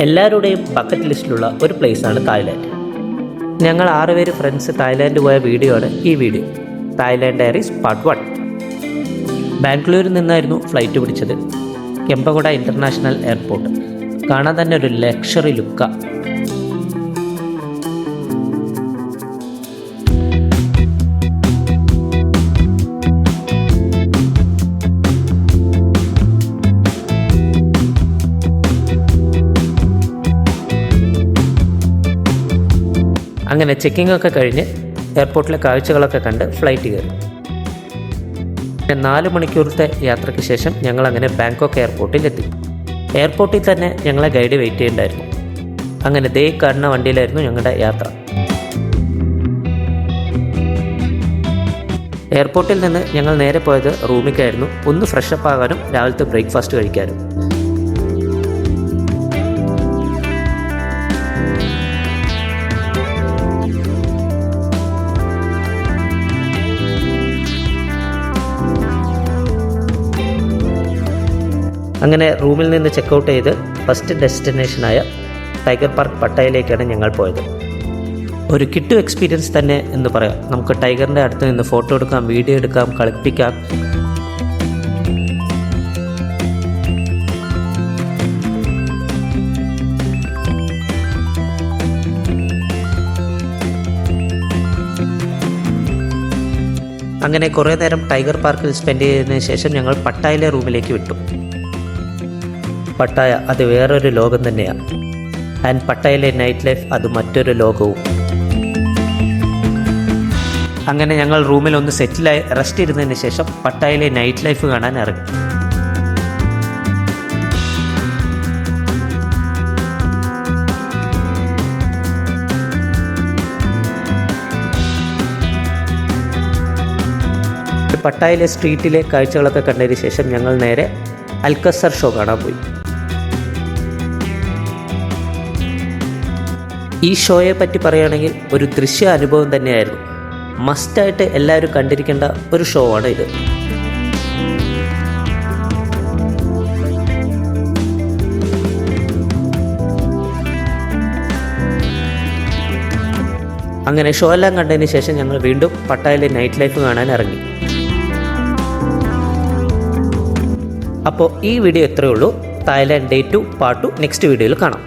എല്ലാവരുടെയും ബക്കറ്റ് ലിസ്റ്റിലുള്ള ഒരു പ്ലേസാണ് തായ്ലാൻഡ്. ഞങ്ങൾ 6 പേര് ഫ്രണ്ട്സ് തായ്ലാൻഡ് പോയ വീഡിയോ ആണ് ഈ വീഡിയോ. Thailand diaries part 1. ബാംഗ്ലൂരിൽ നിന്നായിരുന്നു ഫ്ലൈറ്റ് പിടിച്ചത്. കെമ്പഗോഡ ഇൻ്റർനാഷണൽ എയർപോർട്ട് കാണാൻ തന്നെ ഒരു ലക്ഷറി ലുക്കാണ്. അങ്ങനെ ചെക്കിംഗ് ഒക്കെ കഴിഞ്ഞ് എയർപോർട്ടിലെ കാഴ്ചകളൊക്കെ കണ്ട് ഫ്ലൈറ്റ് കയറി. 4 മണിക്കൂറത്തെ യാത്രയ്ക്ക് ശേഷം ഞങ്ങളങ്ങനെ ബാങ്കോക്ക് എയർപോർട്ടിലെത്തി. എയർപോർട്ടിൽ തന്നെ ഞങ്ങളെ ഗൈഡ് വെയിറ്റ് ചെയ്യുന്നുണ്ടായിരുന്നു. അങ്ങനെ ദേ കാണുന്ന വണ്ടിയിലായിരുന്നു ഞങ്ങളുടെ യാത്ര. എയർപോർട്ടിൽ നിന്ന് ഞങ്ങൾ നേരെ പോയത് റൂമിലേക്കായിരുന്നു. ഒന്ന് ഫ്രഷപ്പ് ആകാനും രാവിലത്തെ ബ്രേക്ക്ഫാസ്റ്റ് കഴിക്കാനും. അങ്ങനെ റൂമിൽ നിന്ന് ചെക്കൗട്ട് ചെയ്ത് ഫസ്റ്റ് ഡെസ്റ്റിനേഷനായ ടൈഗർ പാർക്ക് പട്ടായയിലേക്കാണ് ഞങ്ങൾ പോയത്. ഒരു കിട്ടു എക്സ്പീരിയൻസ് തന്നെ എന്ന് പറയാം. നമുക്ക് ടൈഗറിൻ്റെ അടുത്ത് നിന്ന് ഫോട്ടോ എടുക്കാം, വീഡിയോ എടുക്കാം, കളിപ്പിക്കാം. അങ്ങനെ കുറേ നേരം ടൈഗർ പാർക്കിൽ സ്പെൻഡ് ചെയ്തതിന് ശേഷം ഞങ്ങൾ പട്ടായയിലെ റൂമിലേക്ക് വിട്ടു. പട്ടായ അത് വേറൊരു ലോകം തന്നെയാണ്. ആൻഡ് പട്ടായയിലെ നൈറ്റ് ലൈഫ് അത് മറ്റൊരു ലോകവും. അങ്ങനെ ഞങ്ങൾ റൂമിൽ ഒന്ന് സെറ്റിലായി റെസ്റ്റ് ഇരുന്നതിന് ശേഷം പട്ടായയിലെ നൈറ്റ് ലൈഫ് കാണാൻ ഇറങ്ങി. പട്ടായയിലെ സ്ട്രീറ്റിലെ കാഴ്ചകളൊക്കെ കണ്ടതിന് ശേഷം ഞങ്ങൾ നേരെ അൽക്കസർ ഷോ കാണാൻ പോയി. ഈ ഷോയെ പറ്റി പറയുകയാണെങ്കിൽ ഒരു ദൃശ്യ അനുഭവം തന്നെയായിരുന്നു. മസ്റ്റായിട്ട് എല്ലാവരും കണ്ടിരിക്കേണ്ട ഒരു ഷോ ആണ് ഇത്. അങ്ങനെ ഷോ എല്ലാം കണ്ടതിന് ശേഷം ഞങ്ങൾ വീണ്ടും പട്ടായയിലെ നൈറ്റ് ലൈഫ് കാണാൻ ഇറങ്ങി. അപ്പോൾ ഈ വീഡിയോ ഇത്രയേ ഉള്ളൂ. തായ്ലാൻഡ് ഡേ 2 പാർട്ട് 2 നെക്സ്റ്റ് വീഡിയോയിൽ കാണാം.